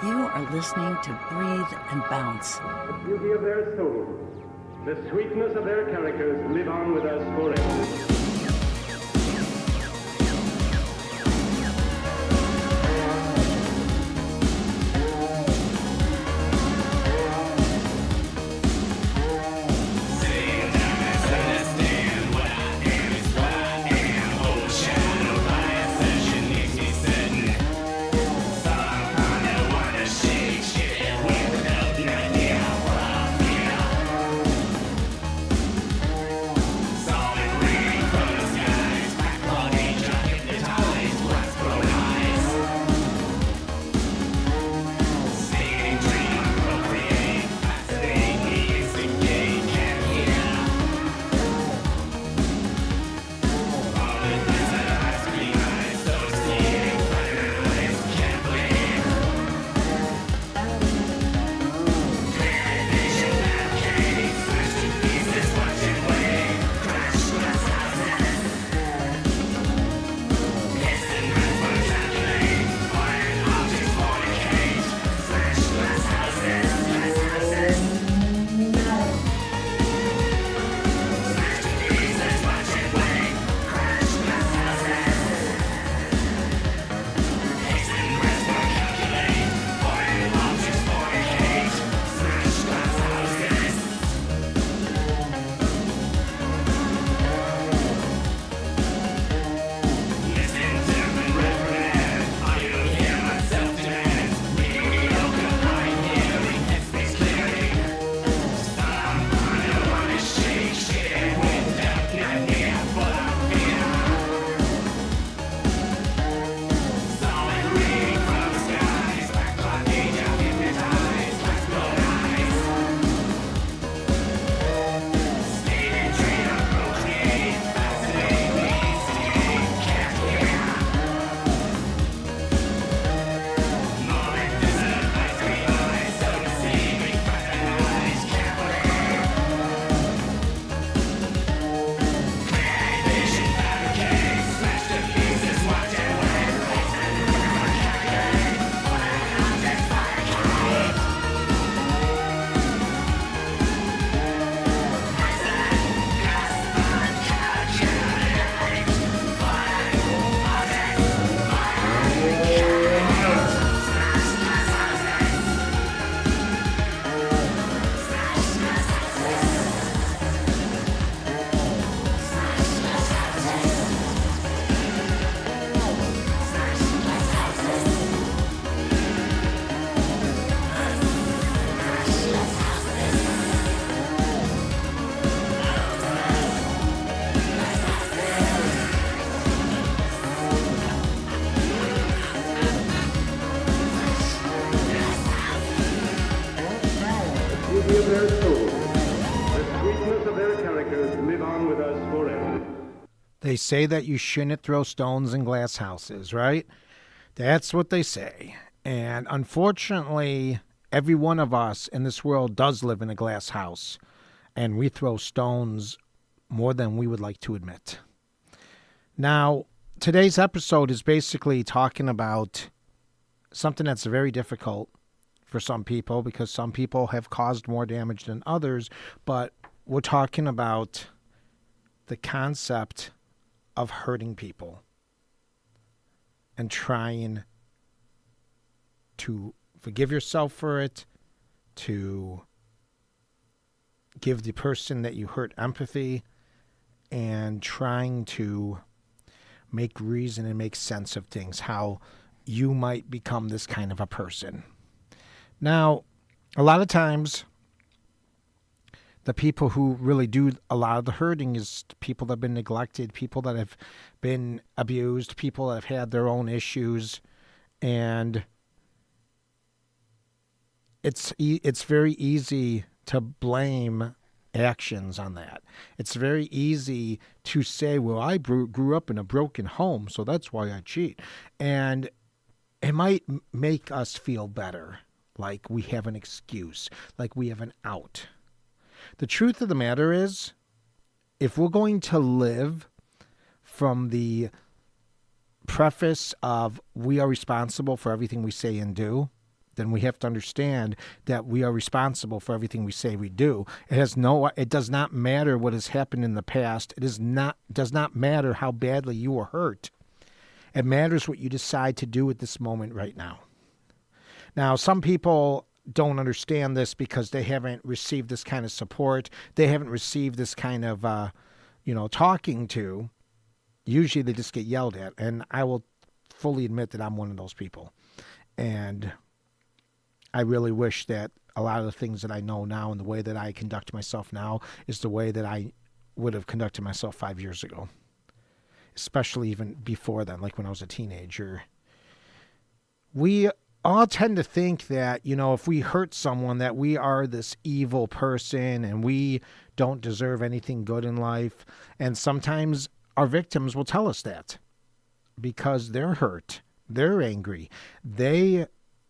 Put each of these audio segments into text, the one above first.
You are listening to Breathe and Bounce. The beauty of their souls, the sweetness of their characters live on with us forever. Of their souls, the sweetness of their characters live on with us forever. They say that you shouldn't throw stones in glass houses, right? That's what they say. And unfortunately, every one of us in this world does live in a glass house, and we throw stones more than we would like to admit. Now, today's episode is basically talking about something that's very difficult for some people, because some people have caused more damage than others, but we're talking about the concept of hurting people and trying to forgive yourself for it, to give the person that you hurt empathy, and trying to make reason and make sense of things, how you might become this kind of a person. Now, a lot of times, the people who really do a lot of the hurting is people that have been neglected, people that have been abused, people that have had their own issues, and it's very easy to blame actions on that. It's very easy to say, well, I grew up in a broken home, so that's why I cheat. And it might make us feel better, like we have an excuse, like we have an out. The truth of the matter is, if we're going to live from the preface of we are responsible for everything we say and do, then we have to understand that we are responsible for everything we say we do. It does not matter what has happened in the past. Does not matter how badly you were hurt. It matters what you decide to do at this moment right now. Now, some people don't understand this because they haven't received this kind of support. They haven't received this kind of, talking to. Usually they just get yelled at. And I will fully admit that I'm one of those people. And I really wish that a lot of the things that I know now and the way that I conduct myself now is the way that I would have conducted myself 5 years ago. Especially even before then, like when I was a teenager. We all tend to think that, if we hurt someone, that we are this evil person and we don't deserve anything good in life. And sometimes our victims will tell us that because they're hurt. They're angry. They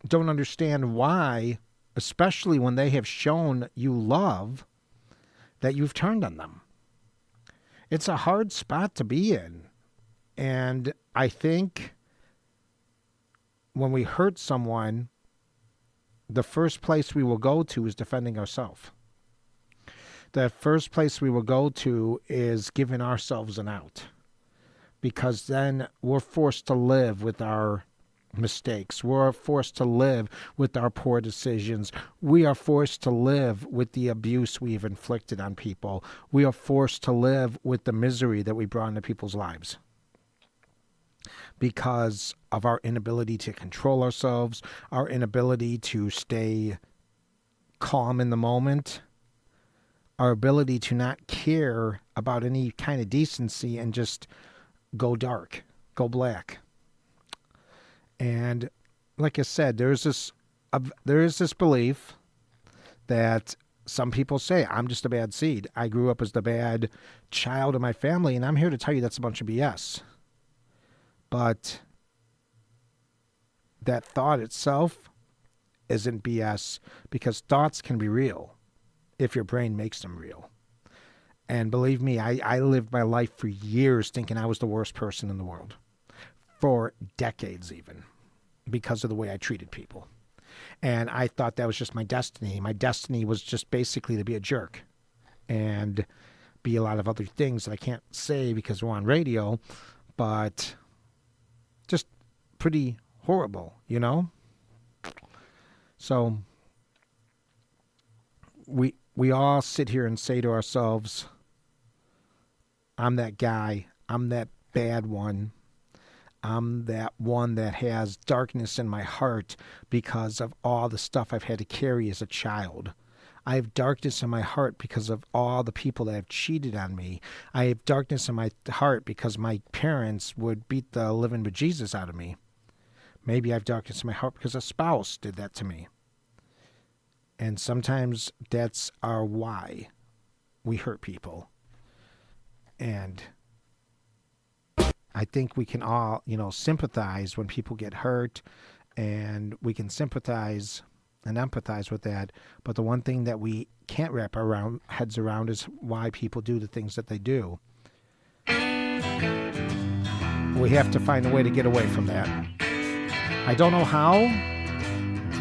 don't understand why, especially when they have shown you love, that you've turned on them. It's a hard spot to be in. And I think when we hurt someone, the first place we will go to is defending ourselves. The first place we will go to is giving ourselves an out. Because then we're forced to live with our mistakes. We're forced to live with our poor decisions. We are forced to live with the abuse we've inflicted on people. We are forced to live with the misery that we brought into people's lives. Because of our inability to control ourselves, our inability to stay calm in the moment, our ability to not care about any kind of decency and just go dark, go black. And like I said, there is this belief that some people say, I'm just a bad seed. I grew up as the bad child of my family, and I'm here to tell you that's a bunch of BS. But that thought itself isn't BS because thoughts can be real if your brain makes them real. And believe me, I lived my life for years thinking I was the worst person in the world. For decades even, because of the way I treated people. And I thought that was just my destiny. My destiny was just basically to be a jerk and be a lot of other things that I can't say because we're on radio, but just pretty horrible, So we all sit here and say to ourselves, I'm that guy, I'm that bad one, I'm that one that has darkness in my heart because of all the stuff I've had to carry as a child. I have darkness in my heart because of all the people that have cheated on me. I have darkness in my heart because my parents would beat the living bejesus out of me. Maybe I have darkness in my heart because a spouse did that to me. And sometimes that's our why we hurt people. And I think we can all, sympathize when people get hurt, and we can sympathize and empathize with that. But the one thing that we can't wrap our heads around is why people do the things that they do. We have to find a way to get away from that. I don't know how,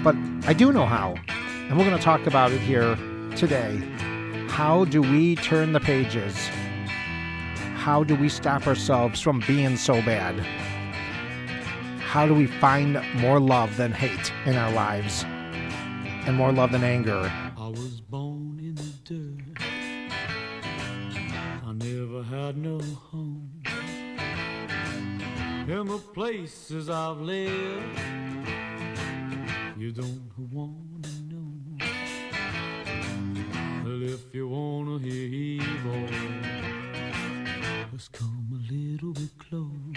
but I do know how. And we're going to talk about it here today. How do we turn the pages? How do we stop ourselves from being so bad? How do we find more love than hate in our lives? And more love than anger? I was born in the dirt. I never had no home. In the places I've lived, you don't want to know. Well, if you want to hear evil, just come a little bit close.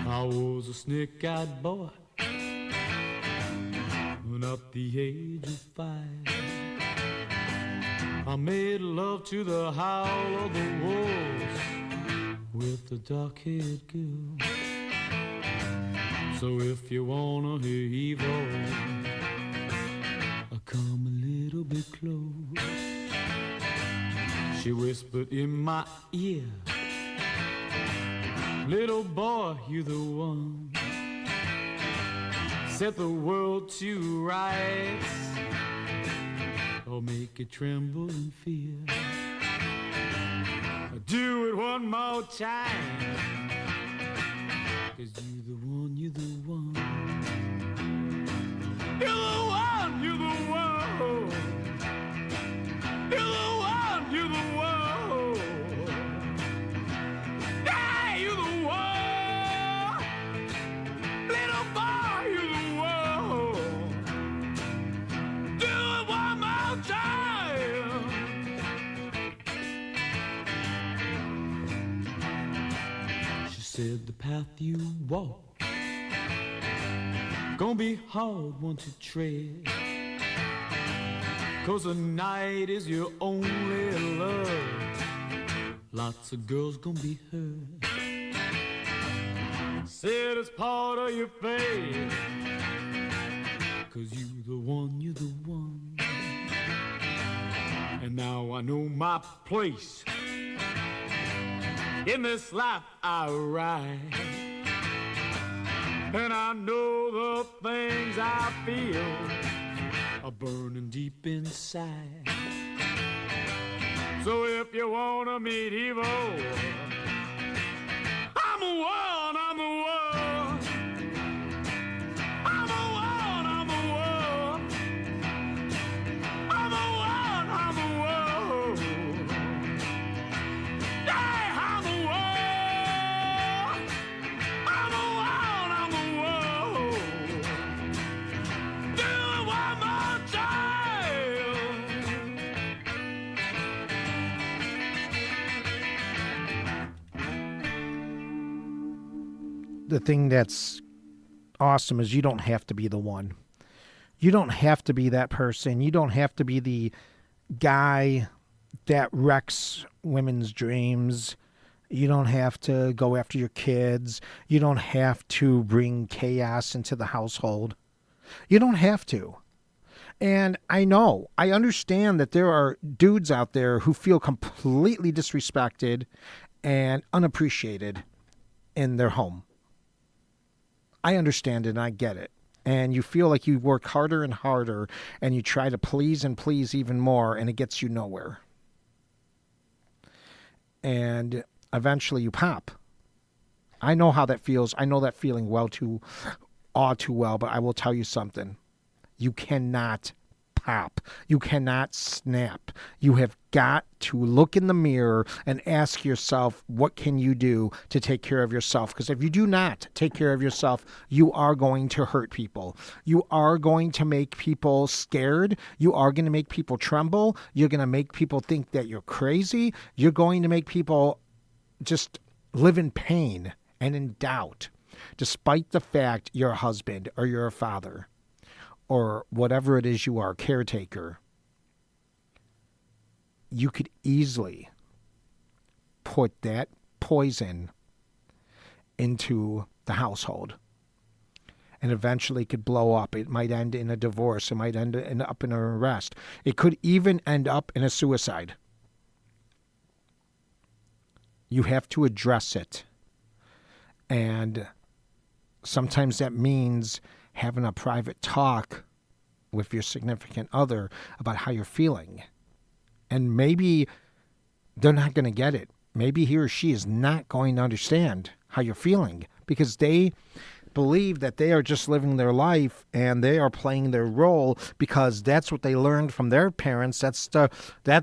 I was a snake-eyed boy when at the age of 5 I made love to the howl of the wolves with a dark-haired girl. So if you wanna hear evil, come a little bit close. She whispered in my ear, little boy, you the one. set the world to rights, or make it tremble in fear. Do it one more time, 'cause you're the one, you're the one. You're the one, you're the one. You're the one, you're the one. Yeah, you're the one. Little boy, you're the one. Do it one more time. She said the path you walk gonna be hard one to tread, 'cause the night is your only love. Lots of girls gonna be hurt. Said it's part of your fate, 'cause you the one, you the one. And now I know my place in this life I ride, and I know the things I feel are burning deep inside. So if you wanna meet evil, I'm the one, I'm the one. I'm the one, I'm the one. I'm the one, I'm the one. Yeah, I'm the one. I'm the one, I'm the one. Do it one more time. The thing that's awesome is you don't have to be the one. You don't have to be that person. You don't have to be the guy that wrecks women's dreams. You don't have to go after your kids. You don't have to bring chaos into the household. You don't have to. And I understand that there are dudes out there who feel completely disrespected and unappreciated in their home. I understand it and I get it. And you feel like you work harder and harder and you try to please and please even more, and it gets you nowhere. And eventually you pop. I know how that feels. I know that feeling all too well, but I will tell you something. You cannot pop. You cannot snap. You have got to look in the mirror and ask yourself, what can you do to take care of yourself? Because if you do not take care of yourself, you are going to hurt people. You are going to make people scared. You are going to make people tremble. You're going to make people think that you're crazy. You're going to make people just live in pain and in doubt, despite the fact you're a husband or you're a father or whatever it is you are, caretaker. You could easily put that poison into the household and eventually could blow up. It might end in a divorce. It might end up in an arrest. It could even end up in a suicide. You have to address it. And sometimes that means having a private talk with your significant other about how you're feeling. And maybe they're not going to get it. Maybe he or she is not going to understand how you're feeling because they believe that they are just living their life and they are playing their role because that's what they learned from their parents. That's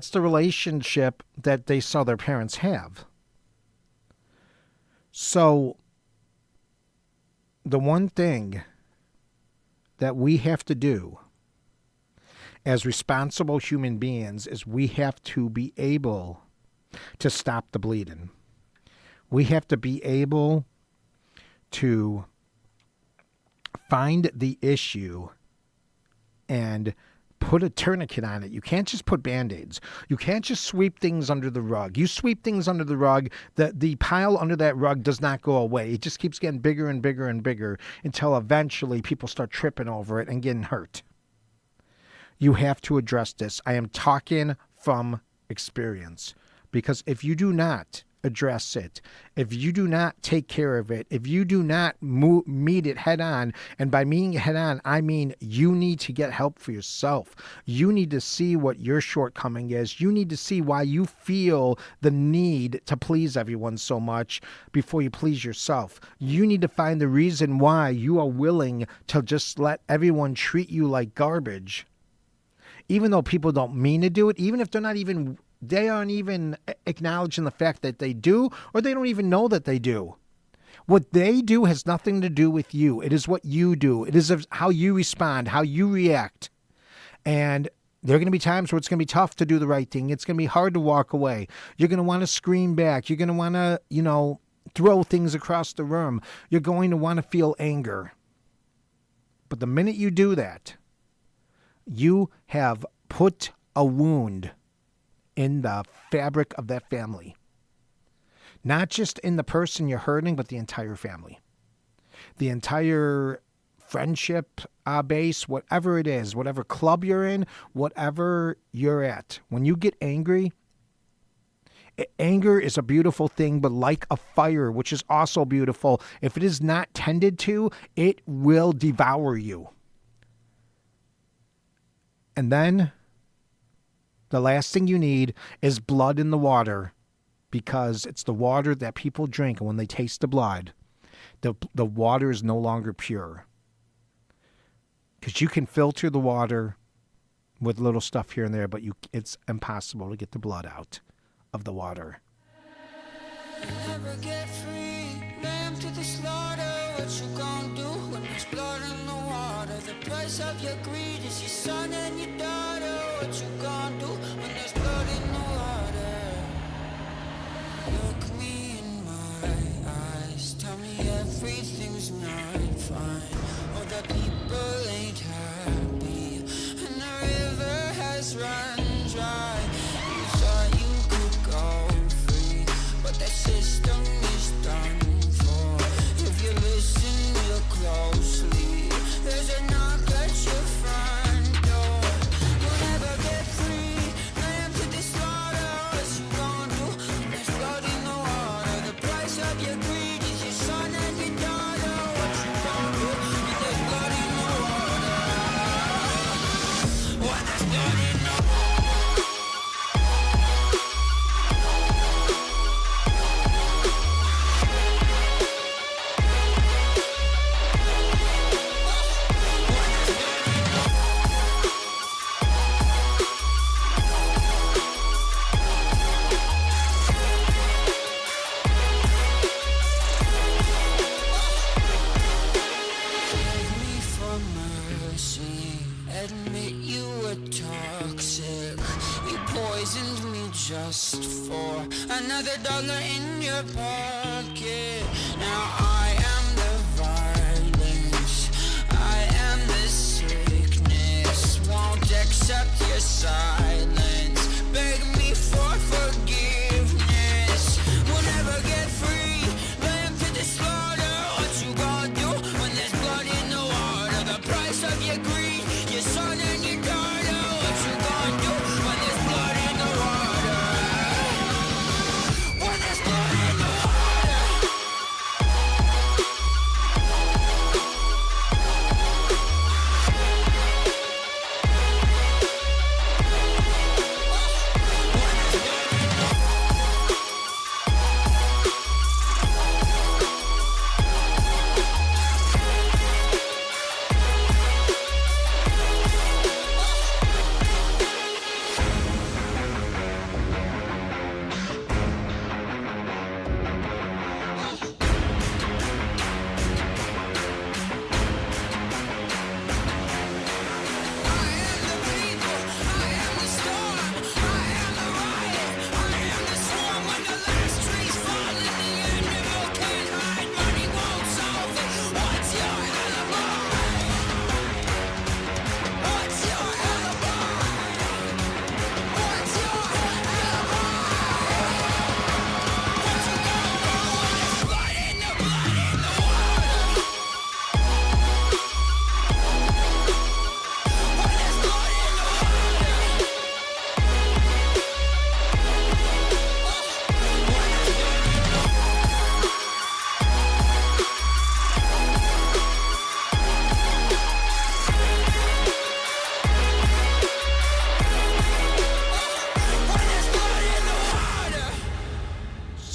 the relationship that they saw their parents have. So the one thing that we have to do as responsible human beings is we have to be able to stop the bleeding. We have to be able to find the issue and put a tourniquet on it. You can't just put Band-Aids. You can't just sweep things under the rug. You sweep things under the rug, the pile under that rug does not go away. It just keeps getting bigger and bigger and bigger until eventually people start tripping over it and getting hurt. You have to address this. I am talking from experience because if you do not address it, if you do not take care of it, if you do not meet it head on, and by meeting it head on, I mean you need to get help for yourself. You need to see what your shortcoming is. You need to see why you feel the need to please everyone so much before you please yourself. You need to find the reason why you are willing to just let everyone treat you like garbage. Even though people don't mean to do it, even if they aren't even acknowledging the fact that they do, or they don't even know that they do. What they do has nothing to do with you. It is what you do. It is how you respond, how you react. And there are going to be times where it's going to be tough to do the right thing. It's going to be hard to walk away. You're going to want to scream back. You're going to want to, throw things across the room. You're going to want to feel anger. But the minute you do that, you have put a wound in the fabric of that family. Not just in the person you're hurting, but the entire family. The entire friendship base, whatever it is, whatever club you're in, whatever you're at. When you get angry, anger is a beautiful thing, but like a fire, which is also beautiful, if it is not tended to, it will devour you. And then the last thing you need is blood in the water, because it's the water that people drink, and when they taste the blood, the water is no longer pure. Because you can filter the water with little stuff here and there, but it's impossible to get the blood out of the water. Never get free, lamb to the slaughter. What you gonna do when there's blood in the water? The price of your greed is your son and your daughter. What you gonna do when there's blood in the water? Look me in my eyes, tell me everything's not fine. Oh, the people ain't happy, and the river has run dry. You thought you could go free, but that system is done for. If you listen real closely, there's a knock at your front door. You'll never get free, lamb to the slaughter. What you gonna do when there's blood in the water? The price of your greed is your son and your daughter. What you gonna do when there's blood in the water? When there's blood in the water. Beg me for mercy, admit you were toxic. You poisoned me just for another dollar in your pocket. Now I am the violence, I am the sickness. Won't accept your silence, beg me for forgiveness. We'll never get free, lamb to the slaughter. What you gonna do when there's blood in the water? The price of your greed, your son and your daughter. What you gonna do when there's blood in the water? When there's blood in the water.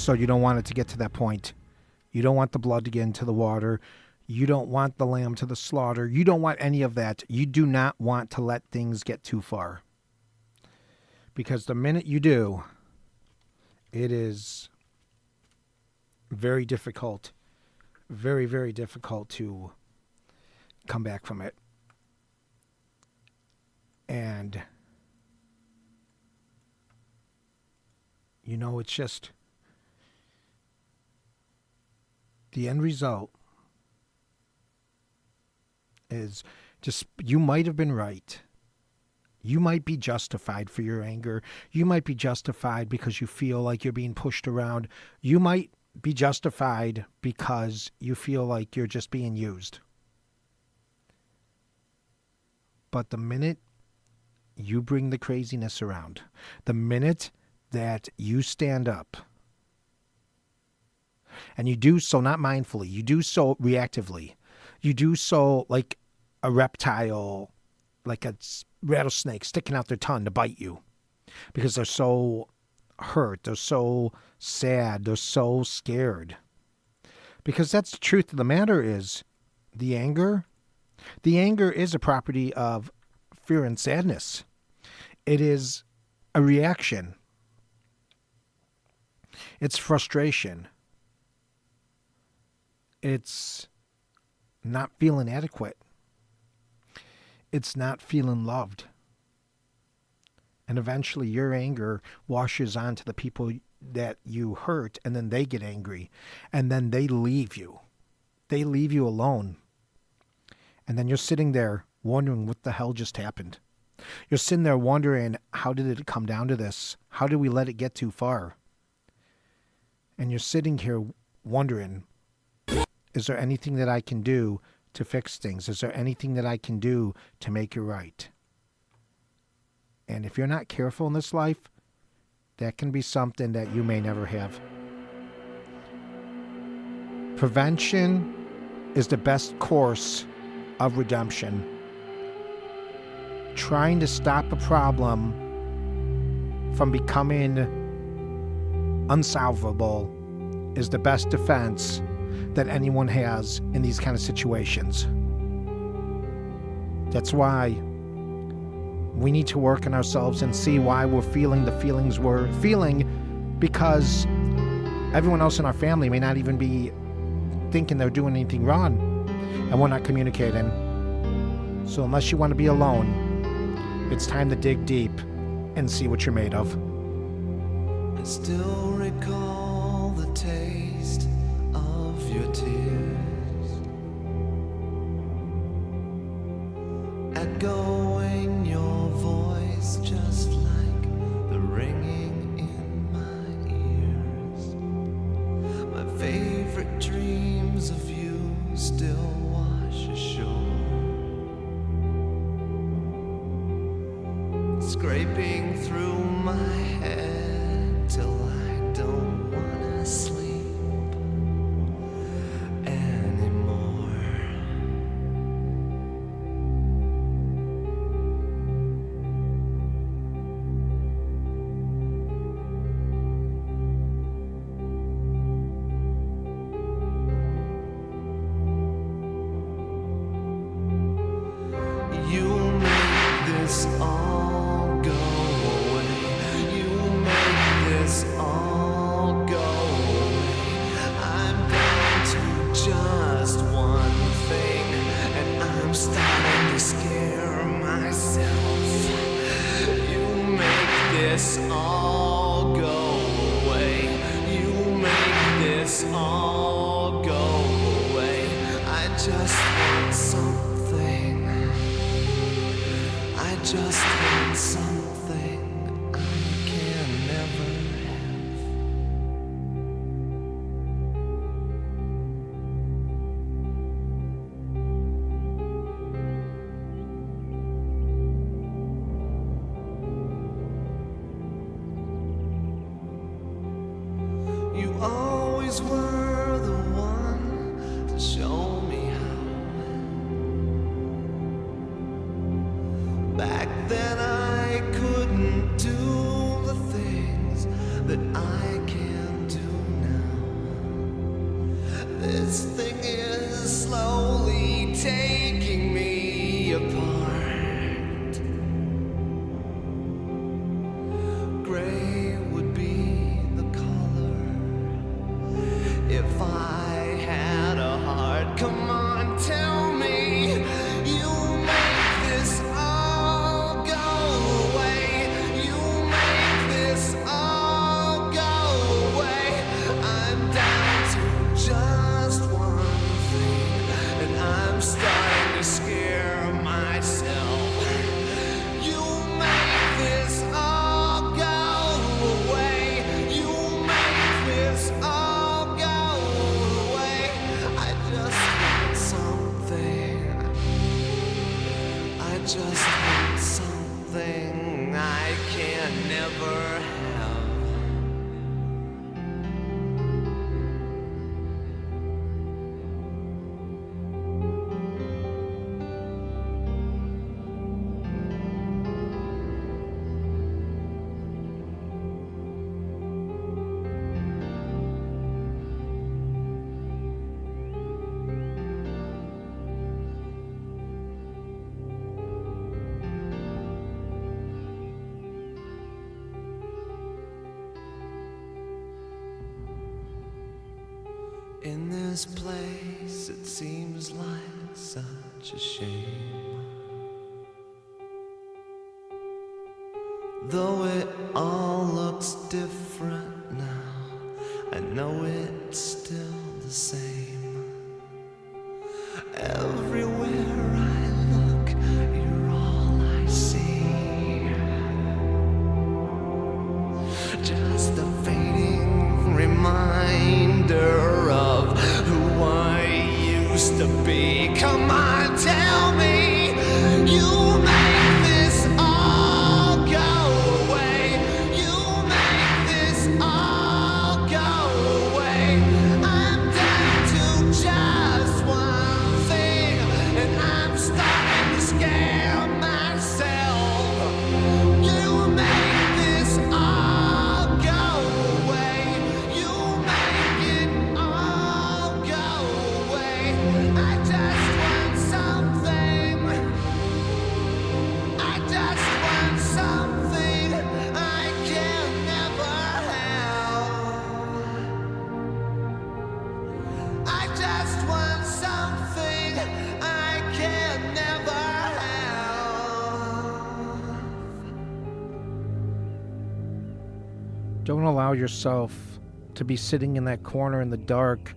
So you don't want it to get to that point. You don't want the blood to get into the water. You don't want the lamb to the slaughter. You don't want any of that. You do not want to let things get too far. Because the minute you do, it is very difficult, very, very difficult to come back from it. And, it's just the end result is just, you might have been right. You might be justified for your anger. You might be justified because you feel like you're being pushed around. You might be justified because you feel like you're just being used. But the minute you bring the craziness around, the minute that you stand up, and you do so not mindfully, you do so reactively, you do so like a reptile, like a rattlesnake sticking out their tongue to bite you because they're so hurt, they're so sad, they're so scared. Because that's the truth of the matter is the anger is a property of fear and sadness. It is a reaction. It's frustration. It's not feeling adequate. It's not feeling loved. And eventually your anger washes onto the people that you hurt, and then they get angry. And then they leave you. They leave you alone. And then you're sitting there wondering what the hell just happened. You're sitting there wondering, how did it come down to this? How did we let it get too far? And you're sitting here wondering, is there anything that I can do to fix things? Is there anything that I can do to make it right? And if you're not careful in this life, that can be something that you may never have. Prevention is the best course of redemption. Trying to stop a problem from becoming unsolvable is the best defense that anyone has in these kind of situations. That's why we need to work on ourselves and see why we're feeling the feelings we're feeling, because everyone else in our family may not even be thinking they're doing anything wrong, and we're not communicating. So unless you want to be alone, it's time to dig deep and see what you're made of. I still recall the taste of your tears, echoing your voice just like the ringing in my ears. My favorite dreams of you still wash ashore, scraping through my head till I don't wanna sleep anymore. You make this all go away. You make this all go away. I'm down to just one thing, and I'm starting to scare myself. You make this all go away. You make this all go away. I just want something. I just want something I can never have. You always were the one to show me how. Back then I couldn't do the things that I can do just want something I can never have. In this place, it seems like such a shame. Though it all looks different now, I know it's still the same. Everywhere I look, you're all I see. Just a fading reminder of who I used to be. Come on, tell me you make this all go away. You make this all go away. I'm down to just one thing, and I'm starting to scare myself. You make this all go away. You make it all go away. I just want something. I just want something I can never have. I just want something I can never have. Don't allow yourself to be sitting in that corner in the dark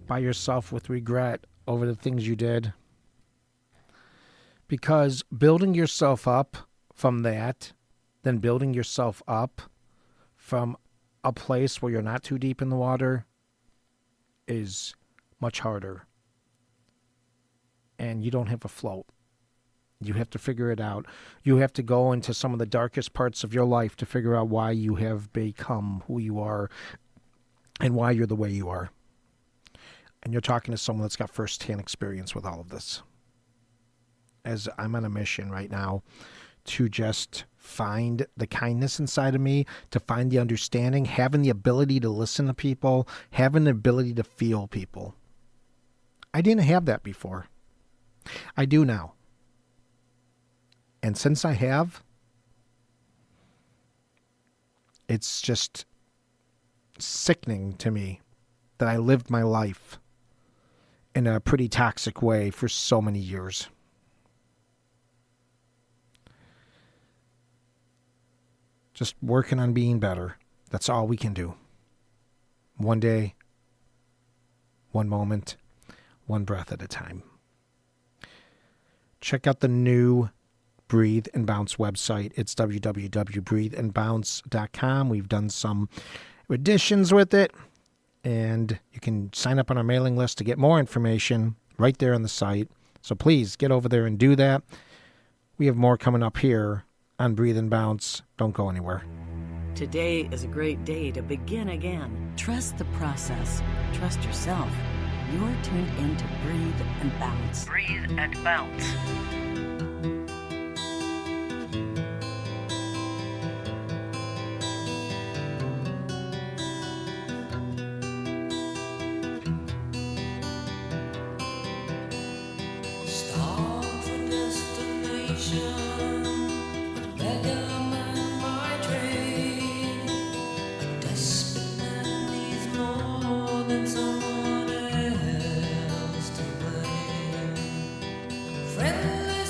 by yourself with regret over the things you did. Because building yourself up from that, then building yourself up from a place where you're not too deep in the water is much harder. And you don't have a float. You have to figure it out. You have to go into some of the darkest parts of your life to figure out why you have become who you are and why you're the way you are. And you're talking to someone that's got firsthand experience with all of this. As I'm on a mission right now to just find the kindness inside of me, to find the understanding, having the ability to listen to people, having the ability to feel people. I didn't have that before. I do now. And since I have, it's just sickening to me that I lived my life in a pretty toxic way for so many years. Just working on being better. That's all we can do. One day, one moment, one breath at a time. Check out the new Breathe and Bounce website. It's www.breatheandbounce.com. We've done some additions with it, and you can sign up on our mailing list to get more information right there on the site. So please get over there and do that. We have more coming up here on Breathe and Bounce. Don't go anywhere. Today is a great day to begin again. Trust the process. Trust yourself. You're tuned in to Breathe and Bounce. Breathe and Bounce. Start the destination. Beggar man by trade. A despot man needs more than someone else to blame. Friendless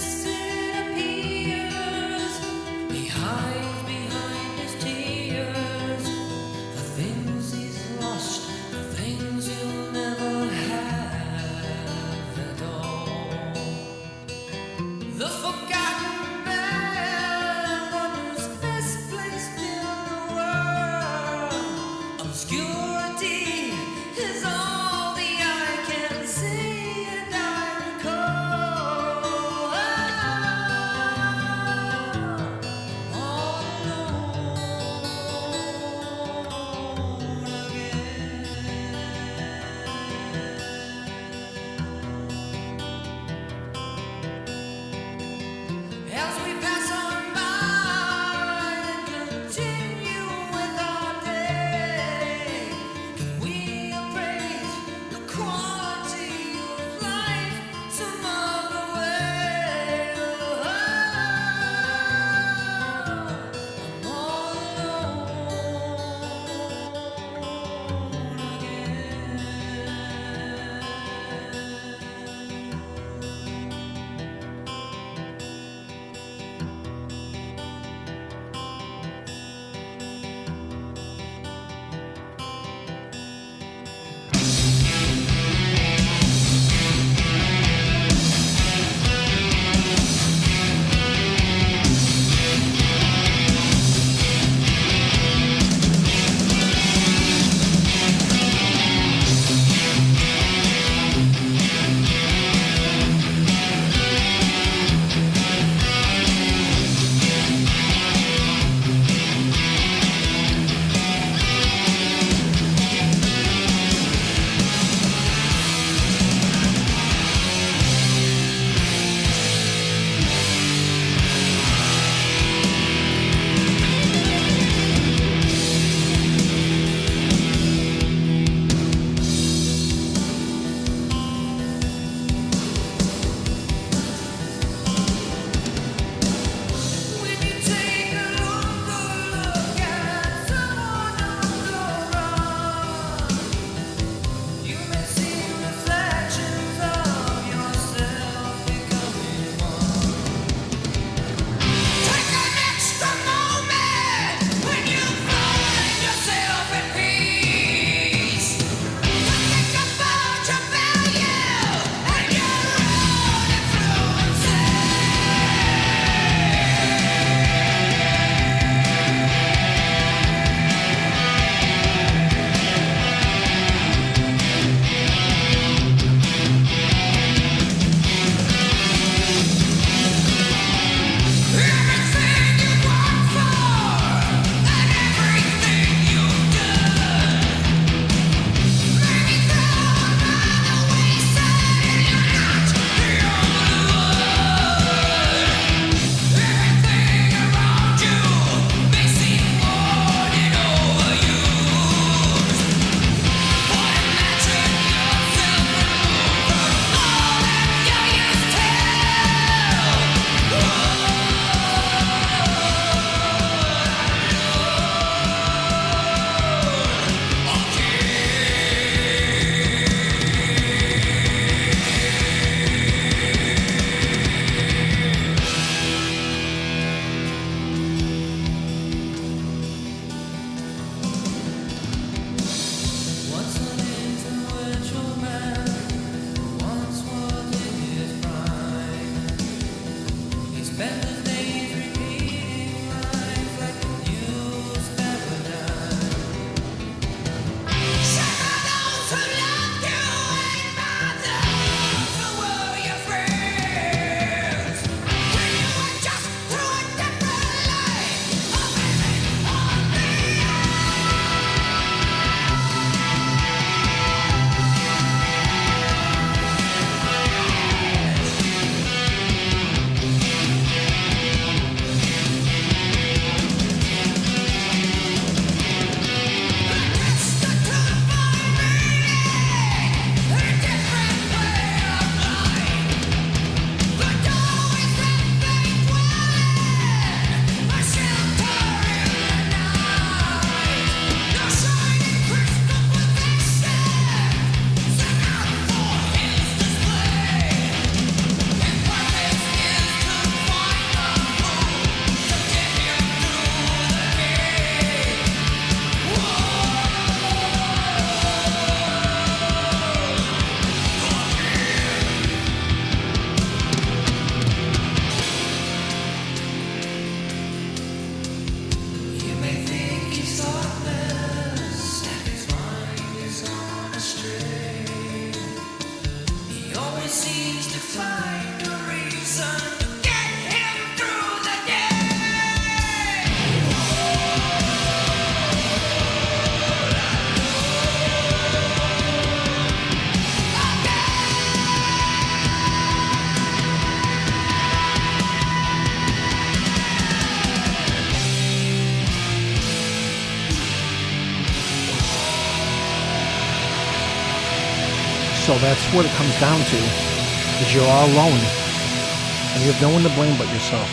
So that's what it comes down to, is you're all alone. And you have no one to blame but yourself.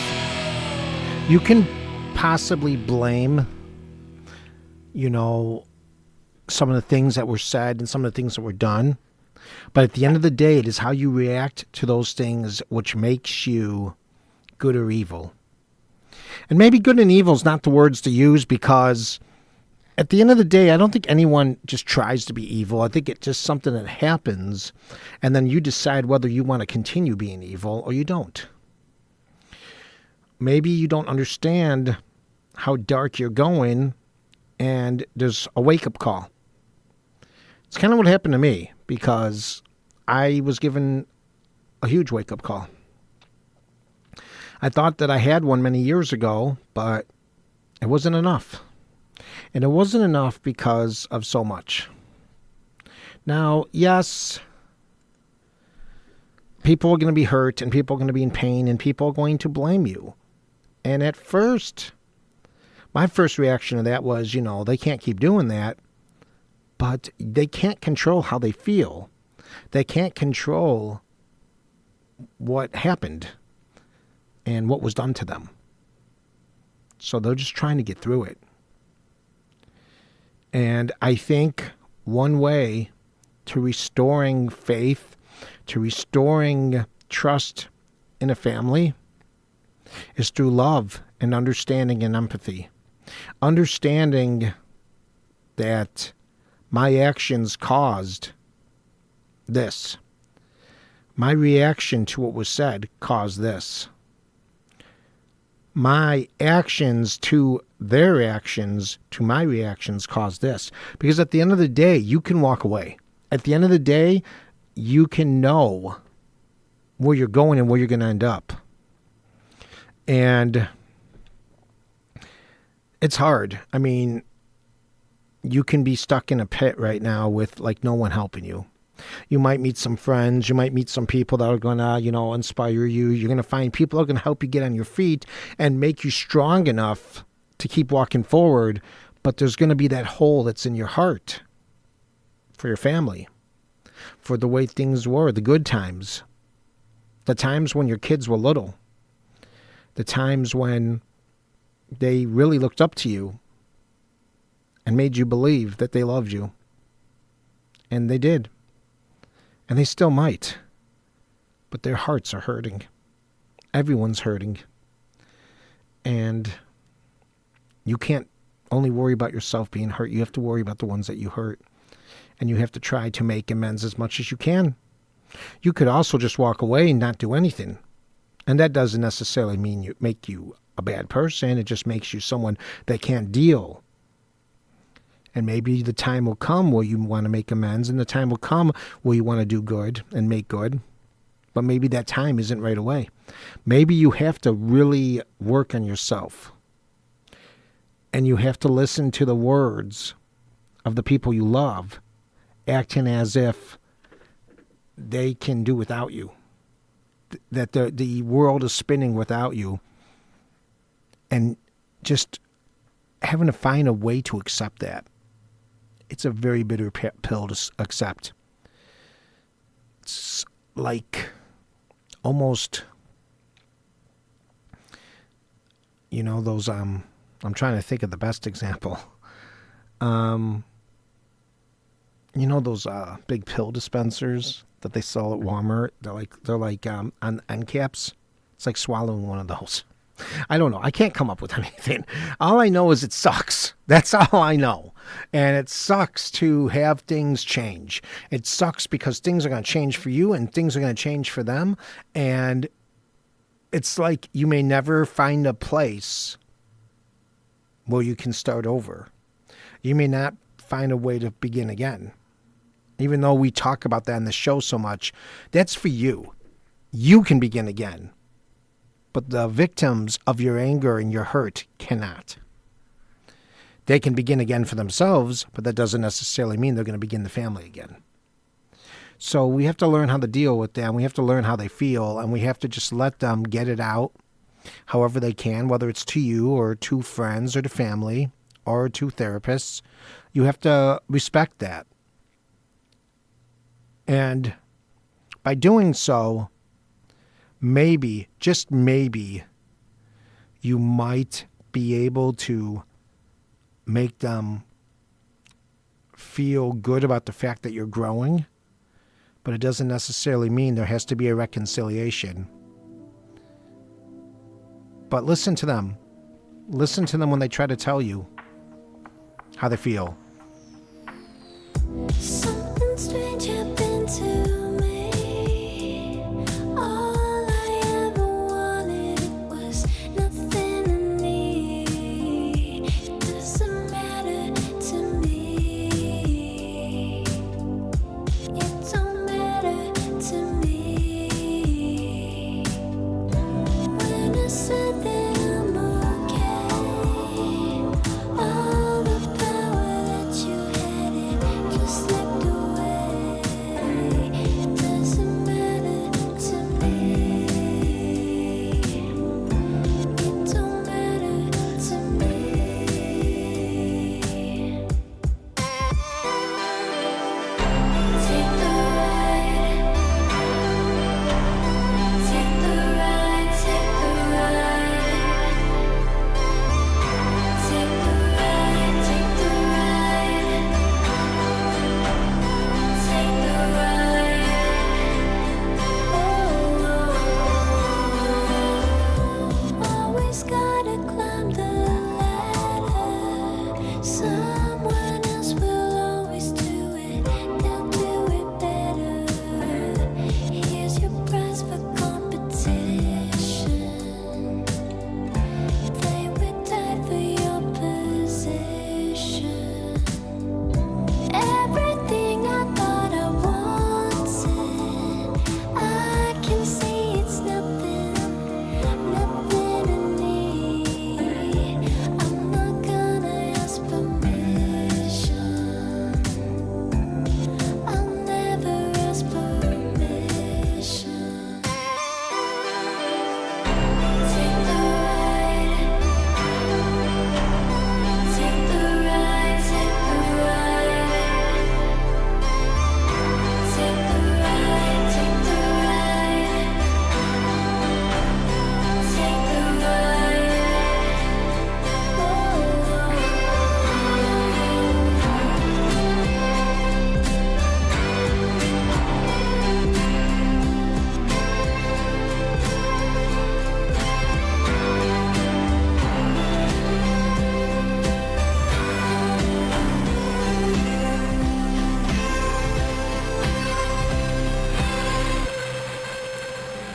You can possibly blame, some of the things that were said and some of the things that were done. But at the end of the day, it is how you react to those things which makes you good or evil. And maybe good and evil is not the words to use, because at the end of the day, I don't think anyone just tries to be evil. I think it's just something that happens, and then you decide whether you want to continue being evil or you don't. Maybe you don't understand how dark you're going, and there's a wake-up call. It's kind of what happened to me, because I was given a huge wake-up call. I thought that I had one many years ago, but it wasn't enough. And it wasn't enough because of so much. Now, yes, people are going to be hurt, and people are going to be in pain, and people are going to blame you. And at first, my first reaction to that was, they can't keep doing that, but they can't control how they feel. They can't control what happened and what was done to them. So they're just trying to get through it. And I think one way to restoring faith, to restoring trust in a family, is through love and understanding and empathy. Understanding that my actions caused this. My reaction to what was said caused this. My actions to their actions to my reactions caused this. Because at the end of the day, you can walk away. At the end of the day, you can know where you're going and where you're going to end up. And it's hard. I mean, you can be stuck in a pit right now with no one helping you. You might meet some friends. You might meet some people that are going to, inspire you. You're going to find people that are going to help you get on your feet and make you strong enough to keep walking forward. But there's going to be that hole that's in your heart for your family, for the way things were, the good times, the times when your kids were little, the times when they really looked up to you and made you believe that they loved you. And they did. And they still might. But their hearts are hurting. Everyone's hurting. And you can't only worry about yourself being hurt. You have to worry about the ones that you hurt. And you have to try to make amends as much as you can. You could also just walk away and not do anything. And that doesn't necessarily mean you make you a bad person. It just makes you someone that can't deal. And maybe the time will come where you want to make amends, and the time will come where you want to do good and make good. But maybe that time isn't right away. Maybe you have to really work on yourself. And you have to listen to the words of the people you love, acting as if they can do without you. That the world is spinning without you. And just having to find a way to accept that. It's a very bitter pill to accept. It's like almost, those, I'm trying to think of the best example. Those big pill dispensers that they sell at Walmart? They're like on end caps. It's like swallowing one of those. I don't know. I can't come up with anything. All I know is it sucks. That's all I know. And it sucks to have things change. It sucks because things are going to change for you and things are going to change for them. And it's like you may never find a place where you can start over. You may not find a way to begin again. Even though we talk about that in the show so much, that's for you. You can begin again. But the victims of your anger and your hurt cannot. They can begin again for themselves, but that doesn't necessarily mean they're going to begin the family again. So we have to learn how to deal with them. We have to learn how they feel, and we have to just let them get it out however they can, whether it's to you or to friends or to family or to therapists. You have to respect that. And by doing so, maybe, just maybe, you might be able to make them feel good about the fact that you're growing, but it doesn't necessarily mean there has to be a reconciliation. But listen to them. Listen to them when they try to tell you how they feel. Something strange happened to me. All I ever wanted was nothing to me. It doesn't matter to me. It don't matter to me. When I said that I'm okay, all the power that you had, it just slipped away.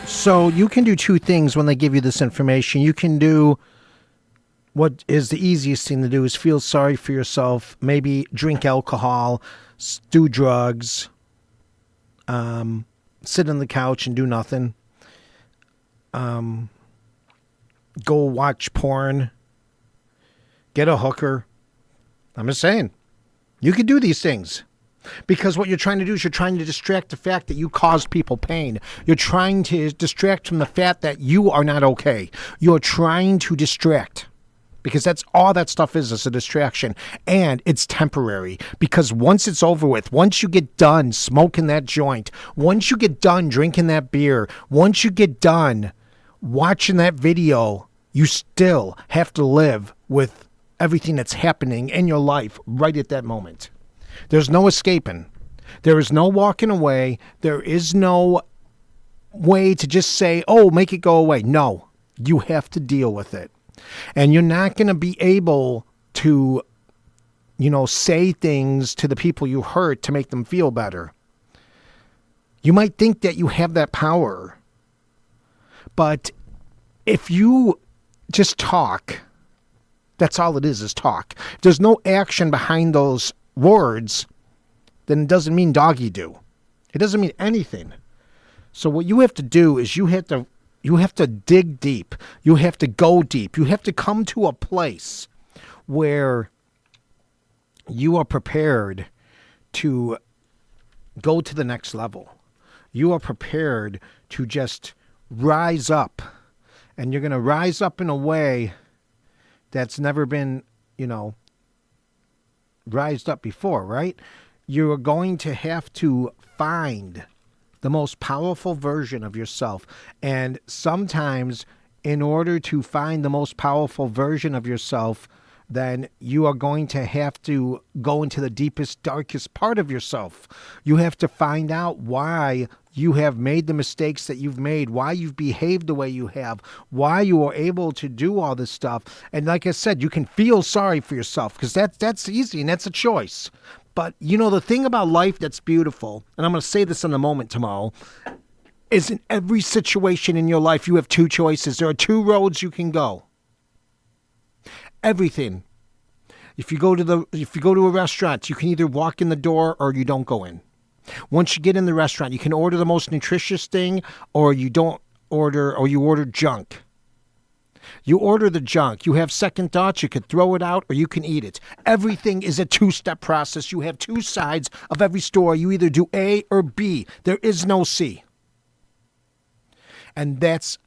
So you can do two things when they give you this information. You can do what is the easiest thing to do is feel sorry for yourself, maybe drink alcohol, do drugs, sit on the couch and do nothing, go watch porn, get a hooker. I'm just saying, you could do these things. Because what you're trying to do is you're trying to distract the fact that you caused people pain. You're trying to distract from the fact that you are not okay. You're trying to distract. Because that's all that stuff is a distraction. And it's temporary. Because once it's over with, once you get done smoking that joint, once you get done drinking that beer, once you get done watching that video, you still have to live with everything that's happening in your life right at that moment. There's no escaping. There is no walking away. There is no way to just say, oh, make it go away. No, you have to deal with it. And you're not going to be able to, say things to the people you hurt to make them feel better. You might think that you have that power. But if you just talk, that's all it is talk. If there's no action behind those words, then it doesn't mean doggy do. It doesn't mean anything. So what you have to do is you have to dig deep. You have to go deep. You have to come to a place where you are prepared to go to the next level. You are prepared to just rise up. And you're going to rise up in a way that's never been, rised up before, right? You're going to have to find the most powerful version of yourself. And sometimes in order to find the most powerful version of yourself, then you are going to have to go into the deepest, darkest part of yourself. You have to find out why you have made the mistakes that you've made, why you've behaved the way you have, why you are able to do all this stuff. And like I said, you can feel sorry for yourself because that's easy and that's a choice. But, the thing about life that's beautiful, and I'm going to say this in a moment tomorrow, is in every situation in your life, you have two choices. There are two roads you can go. Everything. If you go to a restaurant, you can either walk in the door or you don't go in. Once you get in the restaurant, you can order the most nutritious thing or you don't order, or you order junk. You order the junk. You have second thoughts. You could throw it out or you can eat it. Everything is a two-step process. You have two sides of every story. You either do A or B. There is no C. And that's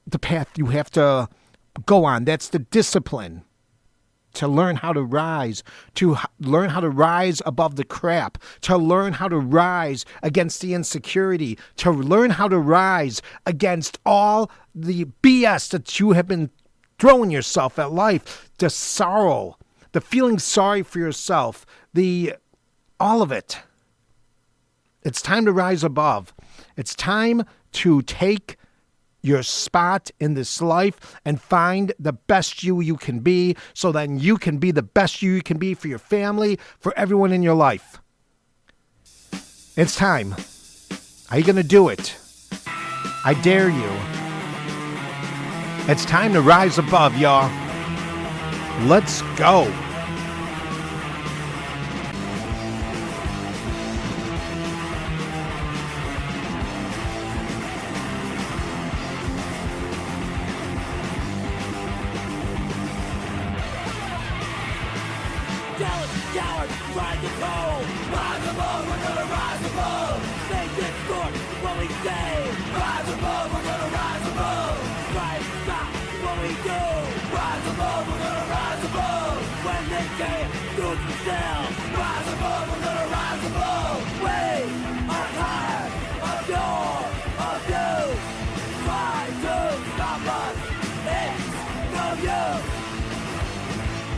the path you have to go on. That's the discipline to learn how to rise above the crap, to learn how to rise against the insecurity, to learn how to rise against all the BS that you have been throwing yourself at life, the sorrow, the feeling sorry for yourself, all of it. It's time to rise above. It's time to take your spot in this life and find the best you can be, so then you can be the best you can be for your family, for everyone in your life. It's time. Are you going to do it? I dare you. It's time to rise above, y'all. Let's go. Coward, rise and go! Rise above, we're gonna rise above! Make this court what we say! Rise above, we're gonna rise above! Try and stop what we do! Rise above, we're gonna rise above! When they can't do it themselves! Rise above, we're gonna rise above! We are tired of your abuse! Try to stop us! It's no use!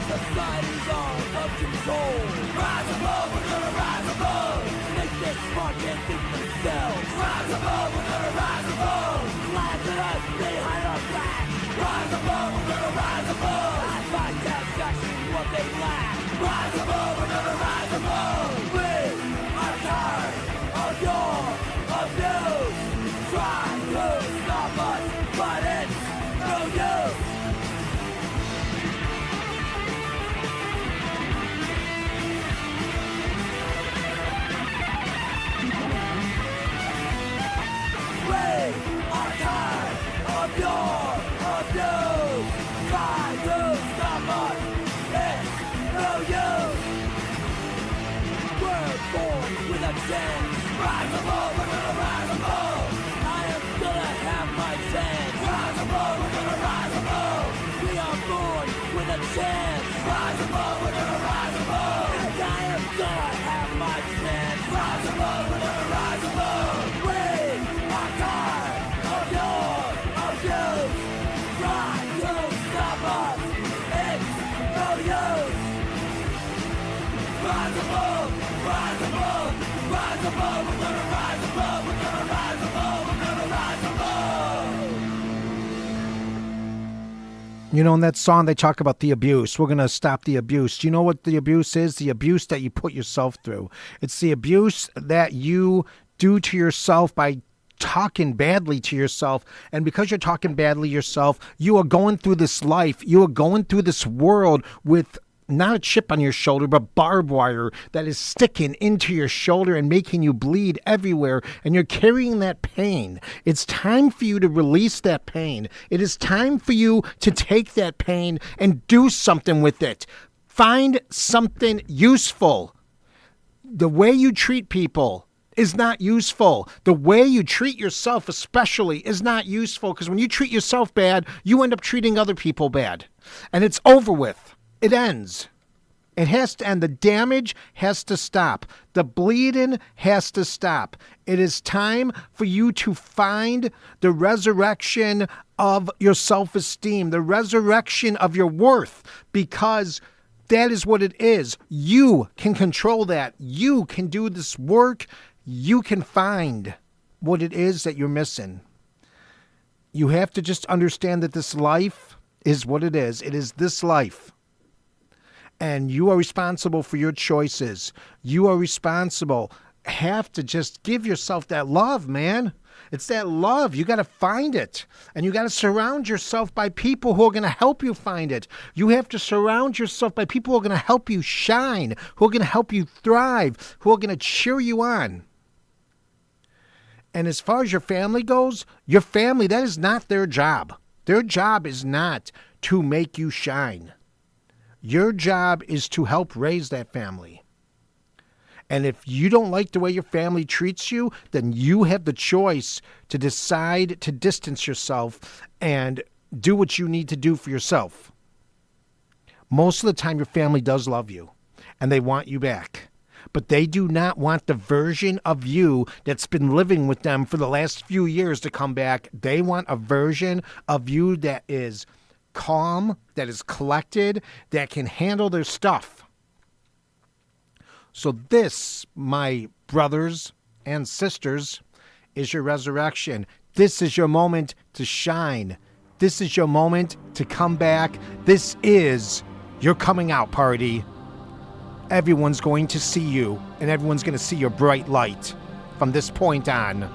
Society's out of control. Rise above, we're gonna rise above. Make this smart and think themselves. Rise above, we're gonna rise above. Laugh at us behind our back. Rise above, we're gonna rise above. I find satisfaction in what they lack. Rise above, we're gonna rise above. We are tired of your abuse. Try to chance. Rise above, we're gonna rise above. And I am gonna have my chance. Rise above, we're gonna rise above. We are tired of your abuse. Try to stop us, it's no use. Rise above, rise above, rise above. We're gonna rise above, we're gonna rise above, we're gonna rise above. You know, in that song, they talk about the abuse. We're going to stop the abuse. Do you know what the abuse is? The abuse that you put yourself through. It's the abuse that you do to yourself by talking badly to yourself. And because you're talking badly to yourself, you are going through this life. You are going through this world with not a chip on your shoulder, but barbed wire that is sticking into your shoulder and making you bleed everywhere. And you're carrying that pain. It's time for you to release that pain. It is time for you to take that pain and do something with it. Find something useful. The way you treat people is not useful. The way you treat yourself especially is not useful, because when you treat yourself bad, you end up treating other people bad. And it's over with. It ends. It has to end. The damage has to stop. The bleeding has to stop. It is time for you to find the resurrection of your self-esteem, the resurrection of your worth, because that is what it is. You can control that. You can do this work. You can find what it is that you're missing. You have to just understand that this life is what it is. It is this life. And you are responsible for your choices. You are responsible. Have to just give yourself that love, man. It's that love. You got to find it. And you got to surround yourself by people who are going to help you find it. You have to surround yourself by people who are going to help you shine, who are going to help you thrive, who are going to cheer you on. And as far as your family goes, your family, that is not their job. Their job is not to make you shine. Your job is to help raise that family. And if you don't like the way your family treats you, then you have the choice to decide to distance yourself and do what you need to do for yourself. Most of the time, your family does love you, and they want you back. But they do not want the version of you that's been living with them for the last few years to come back. They want a version of you that is calm, that is collected, that can handle their stuff. So this, my brothers and sisters, is your resurrection. This is your moment to shine. This is your moment to come back. This is your coming out party. Everyone's going to see you, and everyone's going to see your bright light from this point on.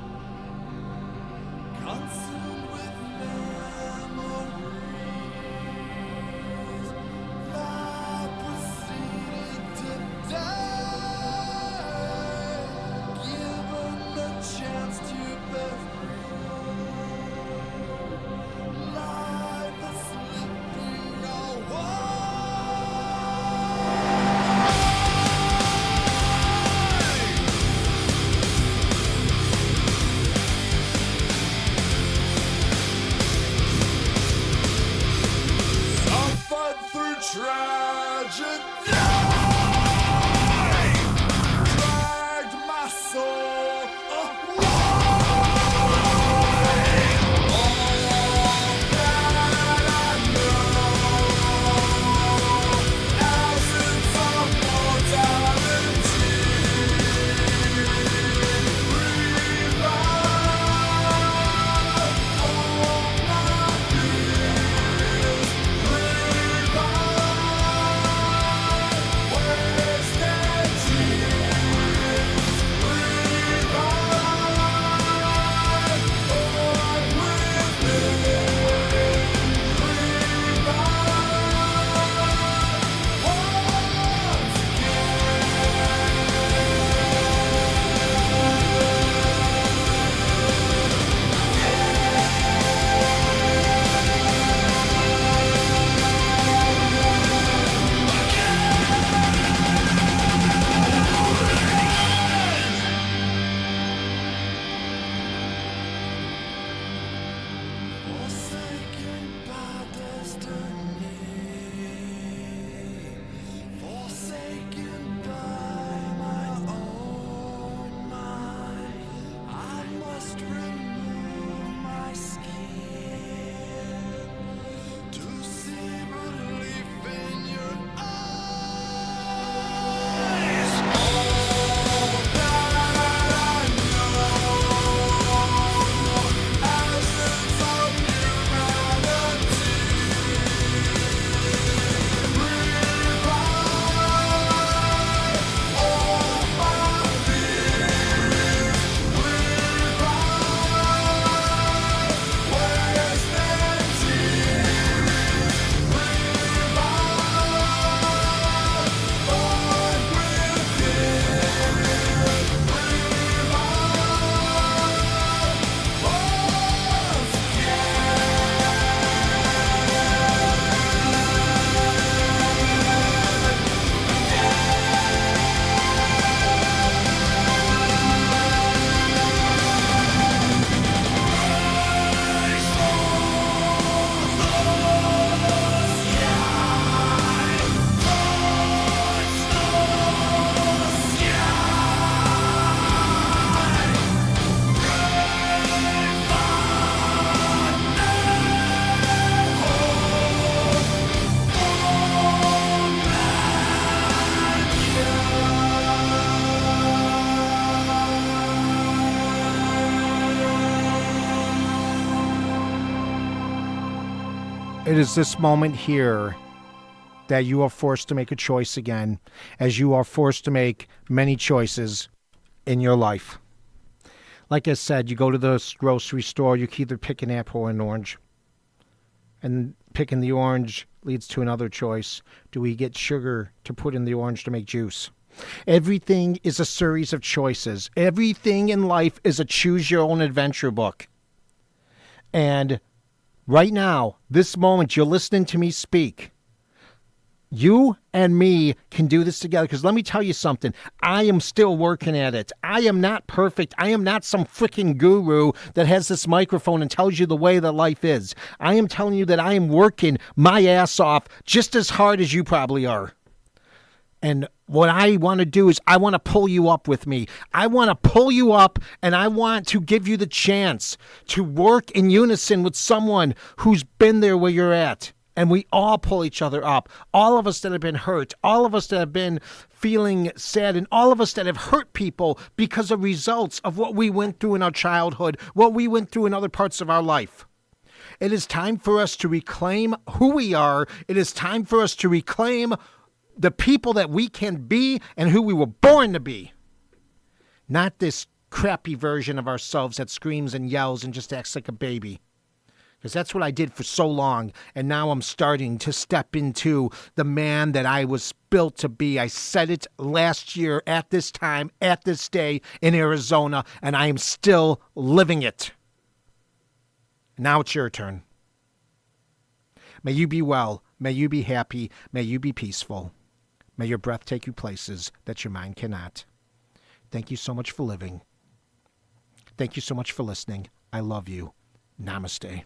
It is this moment here that you are forced to make a choice again, as you are forced to make many choices in your life. Like I said, you go to the grocery store, you can either pick an apple or an orange. And picking the orange leads to another choice. Do we get sugar to put in the orange to make juice? Everything is a series of choices. Everything in life is a choose-your-own-adventure book. And right now, this moment, you're listening to me speak. You and me can do this together, because let me tell you something. I am still working at it. I am not perfect. I am not some freaking guru that has this microphone and tells you the way that life is. I am telling you that I am working my ass off just as hard as you probably are. And what I want to do is I want to pull you up with me. I want to pull you up, and I want to give you the chance to work in unison with someone who's been there where you're at. And we all pull each other up. All of us that have been hurt, all of us that have been feeling sad, and all of us that have hurt people because of results of what we went through in our childhood, what we went through in other parts of our life. It is time for us to reclaim who we are. It is time for us to reclaim the people that we can be and who we were born to be. Not this crappy version of ourselves that screams and yells and just acts like a baby. Because that's what I did for so long, and now I'm starting to step into the man that I was built to be. I said it last year at this time, at this day in Arizona, and I am still living it. Now it's your turn. May you be well. May you be happy. May you be peaceful. May your breath take you places that your mind cannot. Thank you so much for living. Thank you so much for listening. I love you. Namaste.